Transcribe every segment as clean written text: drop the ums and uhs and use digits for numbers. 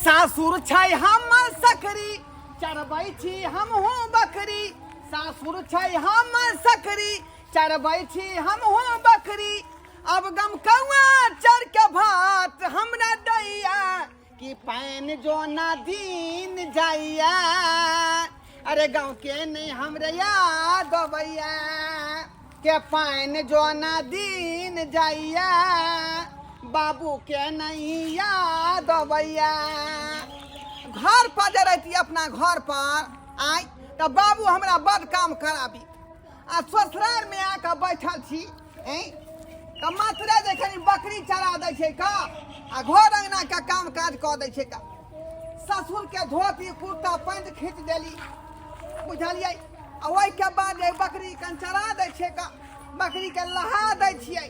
सासुर छै हमर सकरी चरबै छी हमहू बकरी सासुर छै हमर सकरी चरबै छी हमहू बकरी अब गम कौआ चर के भात हमरा दैया कि पानि जोना दिन जाइया अरे गाँव के नहीं हमरे याद अबैया के पानि जोना दिन जाइया बाबू के नहीं याद अबैया घर पर जे रहती अपना घर पर आई तो बाबू हमरा बड़ काम कराबी आ ससुराल में आके बैठल छी तो मात्रे जे कनी बकरी चरा दै छै का आ घर अंगना के काम काज कऽ दै छै का ससुर के धोती कुर्ता पैंट खींच देली बुझलियै आ ओहि के बाद बकरी कन चरा दै छै का बकरी के लहा दै छियै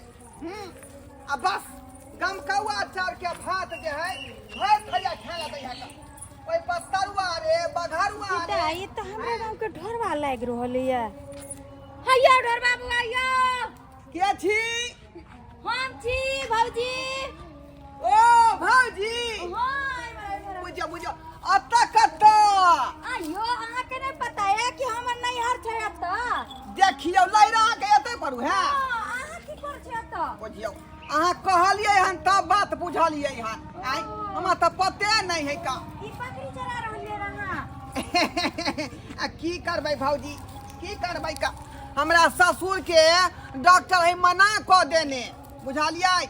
आ बस गमकौआ चाउर के भात जे है भर थैया खाए दै है का ओइ पर तरुआ रे बघरुआ रे ये तो हमरा गांव के ढोरवा लाग रहल है हैया ढोर बाबू आइयो के छी हम छी भौजी ओ भौजी हां बुझो बुझो अत्ता कत्ता आइयो अहाँ के नहीं पता है कि हमर नैहर छै अत्ता देखियो लैरा के एते पड़ू है अहाँ की कर छै अत्ता बुझियो अहाँ कहलियै हन तब बात बुझलियै हन आई हमरा त पते नहीं है का ई बकरी चरा रहलिए रहा आ की करबै भौजी की करबै का हमरा ससुर के डॉक्टर है मना क देने बुझलियै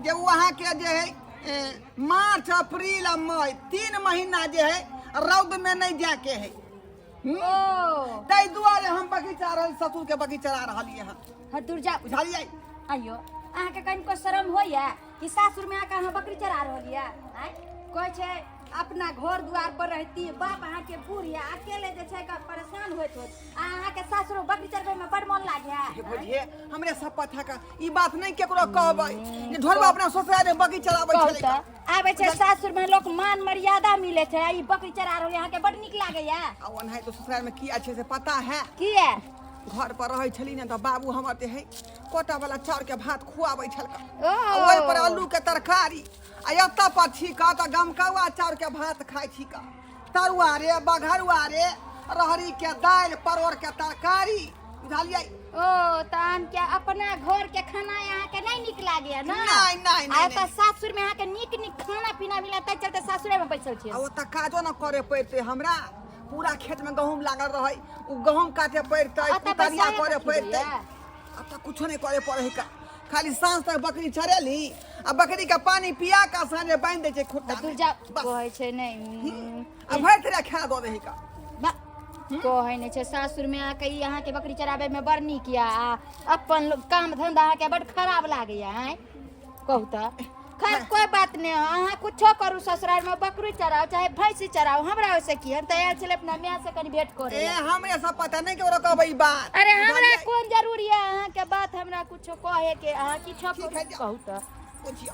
जे वहाँ के जे है मार्च अप्रैल आ मई 3 महीना जे है रौद में नहीं जाके है ताहि दुआरे हम बगीचा रहल ससुर के बगीचा रहलियै हन हदुर जा बुझलियै आइयो अहाँ के कनिको शरम होइया कि सासुर में आके अहाँ बकरी चरा रहलिए आय कहै छै अपना घर द्वार पर रहती बाप अहाँ के बूढ़ या अकेले जे छै परेशान होइत होत अहाँ के सासुर बकरी चरबै में बड़ मन लागे बुझिए हमरे सब पता का ई बात नहीं केकरो कहबै जे ढोरबा अपना ससुराल में बकरी चराबै छलै आबै छै सासुर में लोक मान मर्यादा मिले छै ई बकरी चरा रहल अहाँ के बड़ नीक लागैया आ ओनहे तो ससुराल में की अच्छे से पता है की है घर पर रहै छली ने तो बाबू हमर ते है कोटा वाला चाउर के भात खुआबै छलका ओ ओहि पर आलू के तरकारी आ एत्ता पर छी का त गमकौआ चाउर के भात खाइ छी का तरुआ रे बघरुआ रे रहरी के दाल परोर के तरकारी बुझलियै ओ तहन के अपना घर के खाना यहाँ के नहीं निक लागे ना नहीं नहीं आ त सासुर में यहाँ के निक निक खाना पीना मिला त चलते सासुरे में बैठल छी आ ओ त काजो न करे पड़ते हमरा पूरा खेत में गहूम लागल रहे उ गहूम काटे पड़ते कुतरिया करे पड़ते अब त कुछो नहीं करे पड़े का खाली सांझ तक बकरी चरेली आ बकरी के पानी पिया का साँझे बांध दे छै खुट्टा दूर जा कहै छै नहीं आ भर तेरा खा दो दे का कहै नहीं छै सासुर में आके यहाँ के बकरी चराबे में बड़ नीक या अपन काम धंधा के बड़ खराब लागैया हैं कहू त खैर कोई बात नहीं अहाँ कुछो करू ससुराल में बकरी चराओ चाहे भैंसी चराओ हमरा वैसे की हम तैयार छले अपना मियां से कनी भेंट करे ए हमरे सब पता नहीं के कहबै ई बात अरे हमरा कोन जरूरी है अहाँ के बात हमरा कुछो कहे के अहाँ किछो कहू त पूछियो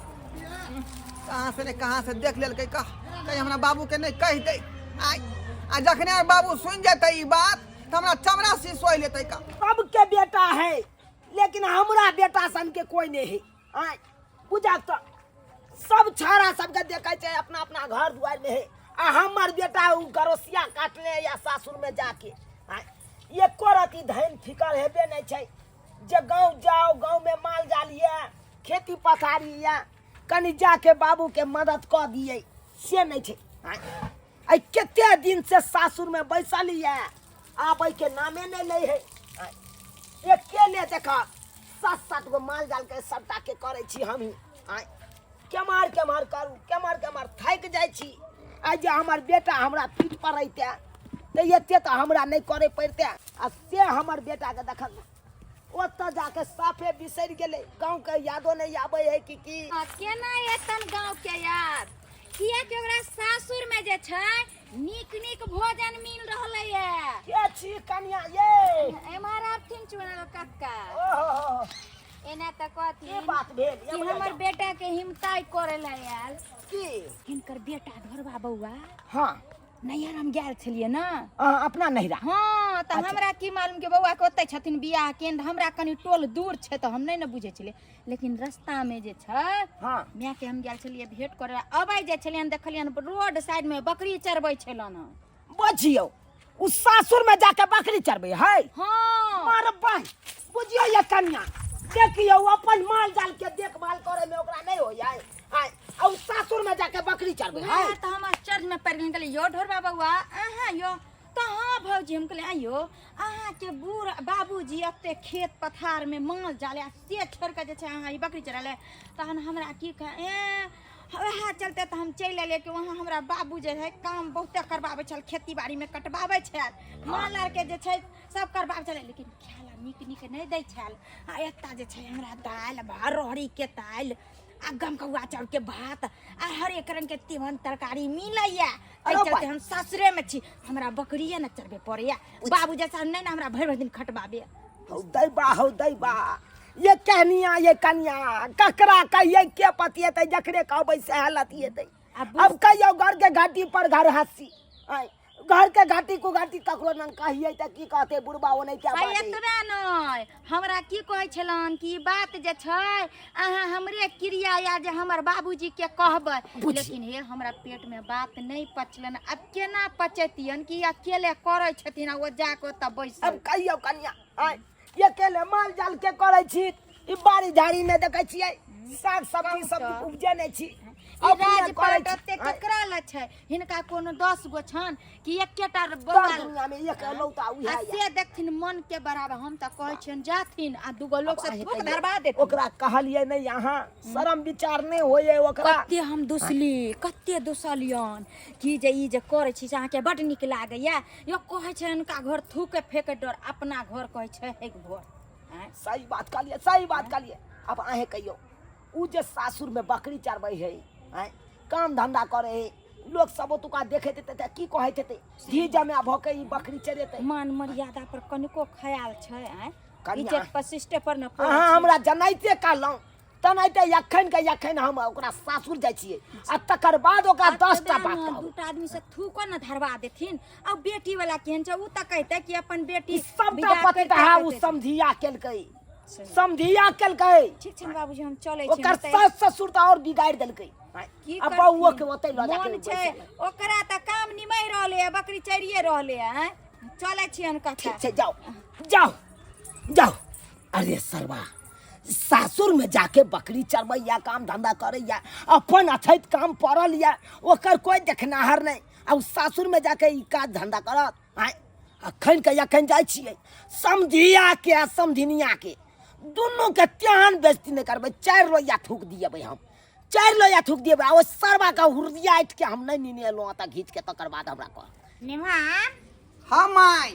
कहां से देख लेल कहीं हमरा बाबू के नहीं कह दे आ जखने बाबू सुन जेतै ई बात त हमरा चमड़ा से सोइ लेतै का सबके बेटा है लेकिन हमरा बेटा सन के कोई नहीं है आय पूजा तो सब छाड़ा सबके देखे छै अपना अपना घर दुआर में है आ हमर बेटा उ गरोसिया काटले या सासुर में जाके आय एको रती धैन फिकर हेबे नहीं छै जे गांव जाओ गांव में माल जालिए खेती पथारी या कनी जाके बाबू के मदद क दिए से नहीं छै आय केते दिन से सासुर में बैसली है आबै के नामे नहीं ले है अकेले देखा 7-7 गो माल जाल के सबटा के करे छी हमही आय केमार करू थाक जाय छी आ जे हमर बेटा हमरा पीठ पर रहते त एते त हमरा नहीं करे पड़ते आ से हमर बेटा के देखल ओत जाके साफे बिसर गेले गांव के यादो नहीं आबै है कि केना एतन गांव के याद किया कि ओकरा सासुर में जे छै नीक नीक भोजन मिल रहले है के छी कन्या ये एमार आपथिन चुनल कक्का ओहो एना त कथी की बात भेल कि हमर बेटा के हिमताई करे ला आयल की हिनकर बेटा ढोरबा बौआ हां नैहर हम गेल छलिए ना अपना नहिरा हाँ तो हमरा की मालूम के बउआ के ओते छथिन बियाह केंद्र हमरा कनी टोल दूर छै तो हम नहीं न बुझे छलिए लेकिन रास्ता में जे छै हाँ मैं के हम गेल छलिए भेंट करे अबै जे छलियन देखलियन रोड साइड में बकरी चरबै छलन बुझियो उ सासुर में जाके बकरी चरबै है हाँ मार भाई बुझियो ये कन्या देखियो अपन माल जाल के देखभाल करे में ओकरा नहीं हो जाए हाय और सासुर में जाके बकरी चरबै है हाँ तो हम चर्च में पढ़ गेल यो ढोरबा बउआ अहाँ यो तो हाँ भौजी हम कहले आयो अहाँ के बूढ़ बाबूजी एते खेत पथार में माल जाले से छोड़ के जे छै अहाँ ई बकरी चराले तहन हमरा की वह चलते तो हम चल एलिए कि वहाँ हमरा बाबू जे है काम बहुते करवावे छल खेती बाड़ी में कटवावे छल माल आर के जे छै सब करवावे छल लेकिन खाला नीक नहीं दै छल आ एता जे छै हमरा दाल भात रोहड़ी के दाल आ गमकौआ चाउर के भात आ हर एक रंग के तीमन तरकारी मिलैया एहि चलते हम ससुरे में छी हमरा बकरिए न चरबे पड़ैया बाबू जैसा नहीं ना हमरा भर दिन खटबाबे हौ दैबा ये कहनिया ये कन्या ककरा कहिए के पतिएतै जकरे कहबै से हालत हेतै अब कहियो घर के घाटी पर घर हंसी घर के घाटी को घाटी ककरो न कहिए त की कहते बुढ़बा ओने क्या बात है एतबे नै हमरा की कहै छलन कि बात जे छै अहाँ हमरे क्रिया या जे हमर बाबूजी के कहबै लेकिन हे हमरा पेट में बात नहीं पचलन अब केना पचतियन कि अकेले करै छथिन ओ जाके त बैस अब कहियो कन्या ये केले माल जाल के करै छी ई बाड़ी झाड़ी में देखै छियै साग सब्जी सब उपजे नै छी राज पलटते केकरा ल छै हिनका कोनो 10 गो छन कि एकेटा बौआ दुनिया में एक लौता उहे से देखथिन मन के बराबर हम त कहै छियन जाथिन आ दुगो लोग से थूक धरबा देथिन ओकरा कहलिए नै यहाँ शर्म विचार नै होए ओकरा कते हम दुसली कते दुसलियन कि जे ई जे करै छी से अहाँ के बड नीक लागैया यो कहै छै इनका घर थूके फेके डर अपना घर कहै छै एक घर सही बात कहलिए अब आहे कहियो उ जे सासुर में बकरी चरबै है काम धंधा करे है लोग सब तुका देखे थे की कहे थे धीजा में भके ई बकरी चरेते मान मर्यादा पर कनिको ख्याल छै इज्जत प्रतिष्ठा पर न हां हमरा जनाइते कहलौ तनाइते यखन हम ओकरा सासुर जाय छियै आ तकर बाद ओकरा 10 टा बात कहब दूटा आदमी से थूको न धरवा देथिन आ बेटी वाला केहन छै उ त कहते कि अपन बेटी सबटा पति है उ समधिया केलकै ठीक छै बाबूजी हम चलै छी ओकर सास ससुर त और बिगाड़ देलकै अब बउआ के ओतै ल जाके मन छै ओकरा त काम निमै रहले है बकरी चरिए रहले है चलै छी हम कथा ठीक छै जाओ अरे सरवा सासुर में जाके बकरी चरबैया काम धंधा करैया अपन अछैत काम पड़ल या ओकर कोई देखनाहर नहीं आ सासुर में जाके ई काज धंधा करत अखन जाय छियै समधिया के समधिनिया के दोनों के त्यान बेइज्जती नहीं करबै 4 लोया थूक दिएबै हम 4 लोया थूक दिएबै ओ सरवा का हुर्दिया उठ के हम नहीं निनेलो त घीच के तकर बाद हमरा कह निमान हाँ माई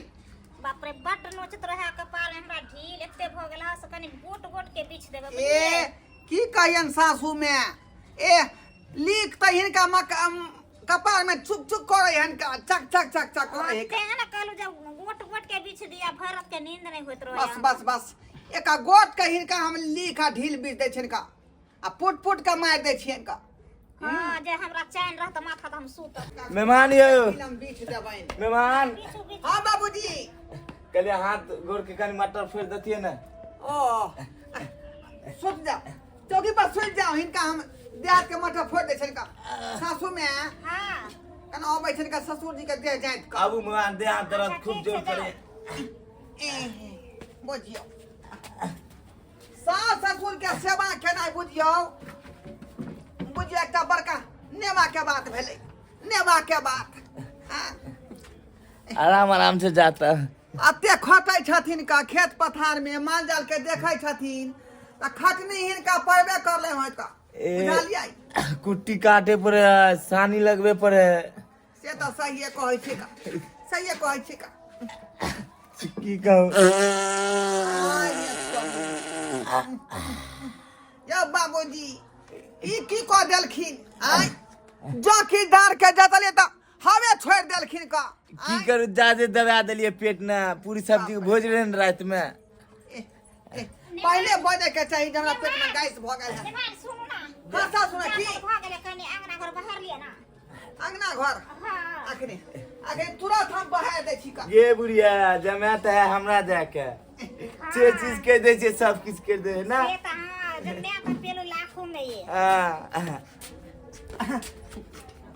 बाप रे बट नोचत रहा कपाल हमरा ढील एते भ गेला से कनी गोट के बीच देबे ए की कहियन सासू में ए लीक त हिनका कपाल में चुक चुक करे हनका चक करे तेहन कहलु जब गोट के बीच दिया भरत के नींद नहीं होत रहे बस एका गोट के हिनका हम लीखा ढील बीच दे छिनका आ पुट के मार दे छिनका हां जे हमरा चैन रहत माथा त हम सूत मेहमान यो फिल्म बीच देबैन मेहमान हां बाबूजी कहले हाथ गोड़ के कनी मटर फेर दतिए ना ओ सुत जा चौकी पर सुत जाओ हिनका हम देहात के मटर फोड़ दे छिनका सासू में हां कना अबै छिनका ससुर जी के दे जाइत का आबू मेहमान दे हाथ दर्द खूब जोर करे बुझियो सास ससुर के सेवा केनाइ बुझियो एकटा बड़का नेवा के बात भेलै नेवा के बात आराम से जाता अते खटै छथिन का खेत पथार में माल जाल के देखै छथिन त खटनी हिनका पड़बे करले होत का बुझलियै कुट्टी काटे पड़े सानी लगबे पड़े से त सहिए कहै छी का की कहूं या बाबूजी ई की कह देलखिन आय चौकीदार के जतले त हवे छोड़ देलखिन का की करू ज्यादा दबा देलिए पेट ना पूरी सब्जी भोज रहे न रात में पहले बोले के चाहिए हमरा पेट में गैस भ गेल है निमान सुनु ना भाषा सुना की भ गेले कनी अंगना घर बाहर लिए ना अंगना घर हां आखिरी आखिरी तुरंत हम बढ़ा दे छी का ये बुढ़िया जमात है हमरा जाके जे चीज के दे छे सब किछ कर दे ना ये तो हाँ जन्या का पेलो लाखों में ये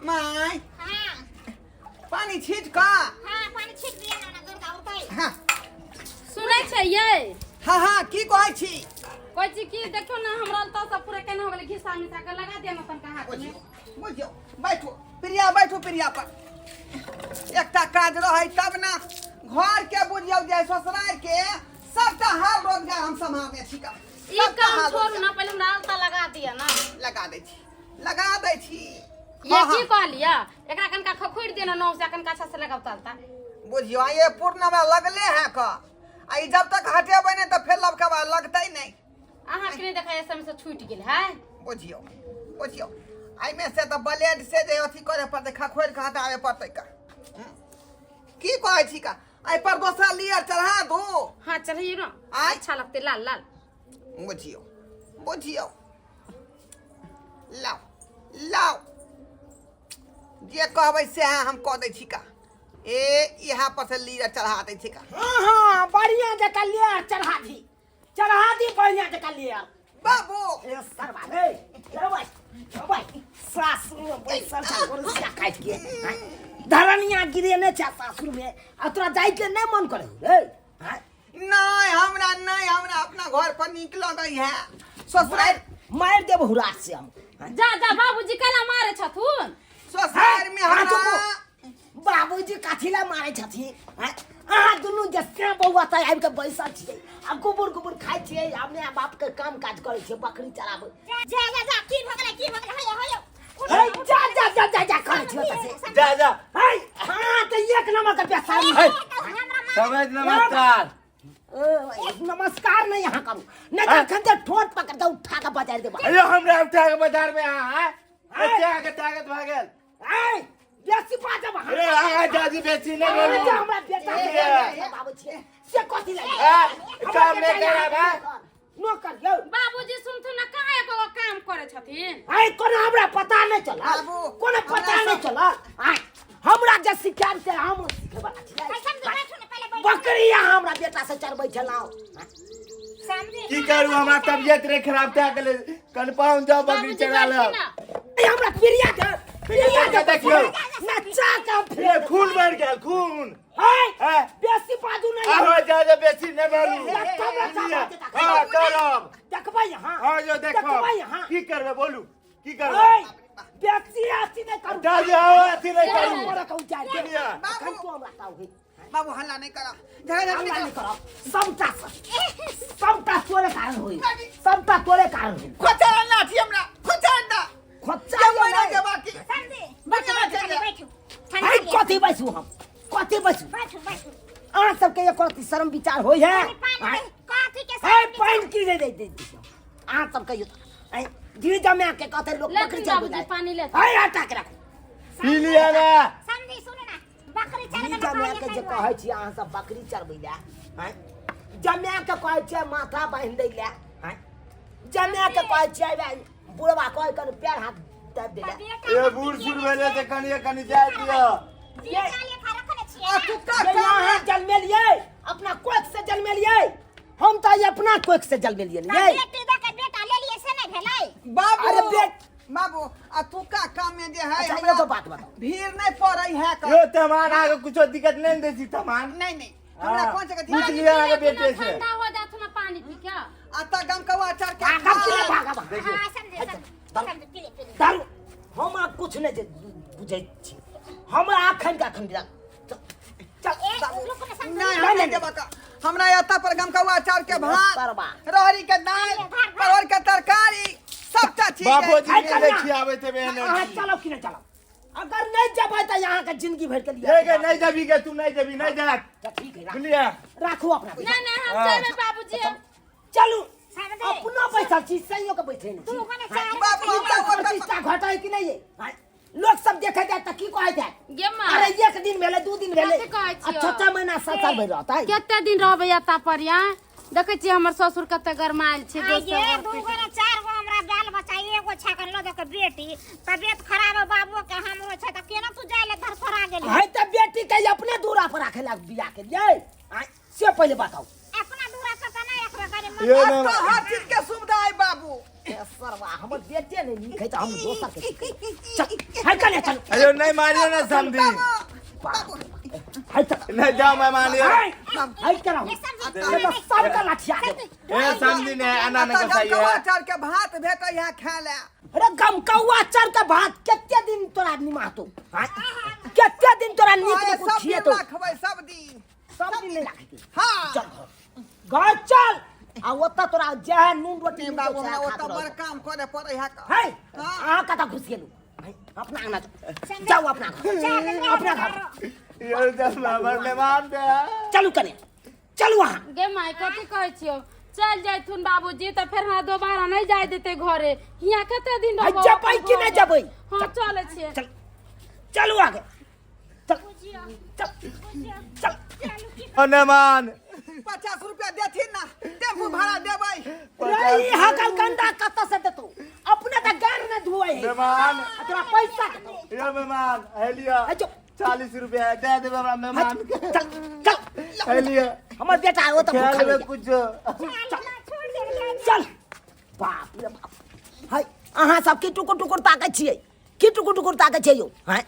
माय हाँ पानी छीट का हाँ पानी छिट दिया ना दुर्गा उताई हाँ सुनै छै ये हाँ हाँ की कहै छी कोइ चीज की देखियो ना हमरा तो सब पूरा केना हो गेलै घिसा मिसा के लगा दिया ना तनका हाथ में बुझियो बैठो प्रिया बैठो प्रिया पर एकटा काज रहे तब ना घर के बुझियो जे ससुराल के सबटा हाल रोजगार हम संभालने छी का ई काम छोड़ू ना पहले हमरा आलता लगा दिया ना लगा दै छी ये की कहलिया एकरा कनका खखोड़ देना नौ से कनका अच्छा से लगाव तालता बुझियो ये पूर्णिमा लगले है का आई जब तक हटेबै नहीं तो फिर लबका लगतै नहीं अहाँ के नहीं देखा ऐसे में से छूट गेल है बुझियो आई में से तो ब्लेड से जे अथी करे पड़ते खखोड़ के हटावे पड़ते का की कहै छी का आई पर दोसरा लियर चढ़ा दो हां चलिए ना आय? अच्छा लगते लाल लाल बुझियो लाओ जे कहबै से हम कह दै छी का ए यहाँ पर से लियर चढ़ा दै छी का हाँ हाँ बढ़िया जका लिया चढ़ा दी बढ़िया जका लिया बाबू ए सरवा रे चलो सासुर बैसल छा गोरसिया काट के धरनिया गिरे ने छा सासुर में आ तोरा जाई के नहीं मन करे रे हाँ? नहीं हमरा अपना घर पर नीक लगै है ससुराल मार देब हुरास से हम हाँ? जा बाबूजी कला मारे छथुन ससुराल में हाँ, हमरा बाबूजी काथिला मारे छथि अहाँ दुनू जस्ते बौआ त आबि के बैसल छियै आ गुबुर खाइ छियै अपने बाप के काम काज करै छियै बकरी चराबै जा की भगले होयो हे जा करै छियै जा हे हाँ त एक नंबर का बेसारी है समझ नमस्कार नमस्कार नहीं यहाँ करू नहीं तो खंजर ठोट पकड़ दे उठा के बाजार दे अरे हमरा उठा के बाजार में है क्या के ताकत भागल ए बेसी बाजा वहां अरे आ दादी बेची नहीं बोलू हमरा बेटा के बाबू छियै से कथि लागि काम नहीं करे बा नौकर यौ बाबूजी सुनथुन ना काहे को काम करे छथिन आई कोनो हमरा पता नहीं चला बाबू, कोनो पता हमरा नहीं चला आई हमरा जे सिखार से हम सिखेबा छियै बकरी हमरा बेटा से चरबै छलाउ समझे की करू हमरा तबियत रे खराब था के कन्फर्म जाओ बकरी चरा लो हमरा प्रिया के देखियो नचा के ये खून बढ़ गया खून है बेसी बाजू नहीं आहो जा बेसी नहीं बोलू हां चलो देखबै यहां हां जो देखो देखबै यहां की करबे बोलू की करबे बेसी आसी नहीं करू दादी आओ अथी नहीं करू हमरा कहू जाय प्रिया हम को हमरा ताऊ है बाबू हल्ला नहीं करा झगड़ा हम नहीं नहीं करा करब सबटा तोरे कारण होई सबटा तोरे कारण होई खोचरा ना थी हमरा खोचरा खोचा जब महीना के बाकी समझे बैठो हाय कथि बैसू हम कथि बैसू अहाँ सबके एक रति शर्म विचार होई है काकी के हाय पानी की दे दे अहाँ सबके हाय जी जमे के कहते लोग ले बकरी बाबूजी चल पानी ले हाय हटा के रख पी लिया ना समझे सुने ना बकरी जी चरबे जमे के जे कहै छी अहाँ सब बकरी चरबै ला हाय जमे के कहै छी माथा बांध दै ला हाय जमे के कहै छी बुढ़वा कहै कन पैर हाथ दाब दे ला ये बूढ़ सुर भेले ते कनी जाय दियो ये काले खा रखने छिए आ तू का ये यहाँ जन्मेलिए अपना कोख से जन्मेलिए हम तो अपना कोख से जन्मेलिए ये बेटी दा के बेटा ले लिए से नहीं भेलै बाबू अरे बेट बाबू आ तू का काम में जे है अच्छा हमरा ये तो बात बताओ भीड़ नहीं पड़ै है का यो तमान आगे कुछ दिक्कत नहीं देती तमान नहीं हमरा हाँ, कौन जगह पूछ थी लिया आगे बेटे से ठंडा हो जात ना पानी पी क्या आता गम कवा चढ़ के भागा के भागा देखिए हां समझे पीले दारू हम आप कुछ नहीं बुझे छी हम आखन का खंडा बाबू लोग ने समझे नहीं नहीं, हम नहीं। देबा का हमरा आता पर गम कवा चढ़ के भात परवा रहरी के दाल परवर के तरकारी सबटा चीज है। बाबूजी हाय, ने चल देखी ना। आवे थे बहन हाँ चलो कि नहीं चलो अगर नहीं जब तो यहाँ का जिंदगी भर के लिए ठीक है नहीं जबी के तू नहीं जबी नहीं जा तो ठीक है बुलिया राखो अपना पैसा। नहीं हम चलबे बाबूजी चलू समझे अपना पैसा चीज सही के बैठे तू नहीं मने चार बाबू हम का प्रतिष्ठा घटा है कि नहीं है लोग सब देखे जाए तो की कहे जाए गे मां अरे एक दिन भेले दू दिन भेले कथी कहै छियै? 6 महीना 7 साल भर रहता है केते दिन रहबै एता पर यहाँ देखै छी हमर ससुर कते गरमाइल छै ये दोसर दू गो ना चार गो हमरा बाल बच्चा एगो छकन लो देख बेटी तबियत खराब है बाबू के हमरो छै त केना तू जाय ले धरफरा गेली खेला बिया के लिए आय से पहले बताओ अपना दूरा से तना एकरा करे यो अब ना तो हर चीज के सुविधा है बाबू ए सरवा हमर बेटे ने लिखे तो हम दोसर के चल है कने चल अरे नहीं मारियो ना समझी है चल नहीं जाओ मैं मानियो है करा ये तो सब का लाठिया दे ए समझी ने आना न कसाइयो चार के भात भेटे यहाँ खा ले अरे गम कौआ चर का भात केते दिन तोरा निमातो केते दिन तोरा नीक में कुछ खिए तो खबै सब दिन सब दिन नहीं लागे हाँ चल घर चल आ ओता तोरा जे नून रोटी नहीं बाबू हमरा ओतऽ बड़ काम करे पड़े है का है आ कता घुस गेलू अपना अंगना जाओ अपना घर अपना घर यो जब हमर मेहमान दे चलू कने चलू वहां गे माय कथी कहै छियो चल जाइथुन बाबूजी तो फिर हमरा दोबारा नहीं जाय देते घरे हियां कते दिन है जबै कि नहीं जबै हां चले छिए चल चलू आगे चल चल चल मेहमान 50 रुपया देथिन ना टेम्पू भाड़ा देबै रे हकल गंदा कत से देतो अपने त गार में धोए मेहमान तोरा पैसा देतो यो मेहमान हेलिया है जो 40 रुपया दे देबे हमरा मेहमान के चल चल हेलिया हमर बेटा वो त भूखा खेल में ले कुछ चल बाप रे बाप है अहाँ सब की टुकुर टुकुर ताकै छियै की टुकुर टुकुर ताकै छियै यौ हैं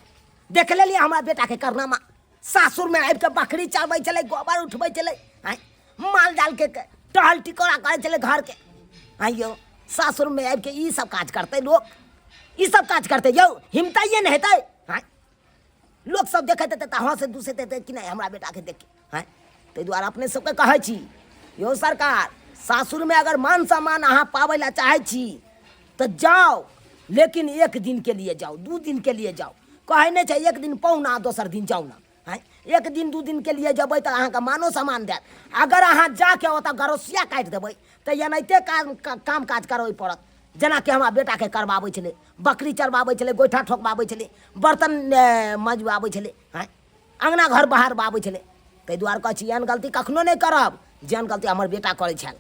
देख लेलिए हमरा बेटा के करनामा सासुर में आबि के बकरी चरबै छलै गोबर उठबै छलै हैं माल जाल के टहल टिकोरा करे छलै घर के हैं यौ सासुर में आबि के ई सब काज करते लोग ई सब काज करते यौ हिम्मताइए न हेतै हैं लोग सब देखैत हेतै त हंस दूसैत हेतै कि नहीं हमरा बेटा के देख के हैं ताहि दुआरे अपने सबके कहै छी यौ सरकार सासुर में अगर मान सम्मान अहाँ पाबै ला चाहै छी तो जाओ लेकिन 1 दिन के लिए जाओ 2 दिन के लिए जाओ कहै नहीं छै 1 दिन पहुना दोसर दिन जाओ ना हैं 1 दिन 2 दिन के लिए जबै तो अहाँ के मानो सम्मान देत अगर अहाँ जाके ओतऽ गरोसिया काटि देबै तो एनाहिते काम काज करबै पड़त जेना कि हमरा बेटा के करबाबै छलै बकरी चरबाबै छलै गोइठा ठोकबाबै छलै बर्तन मजबाबै छलै हैं अंगना घर बाहर बाबै छलै ताहि दुआरे कहै छी एहन गलती कखनो नहीं करब जेहन गलती हमर बेटा करै छल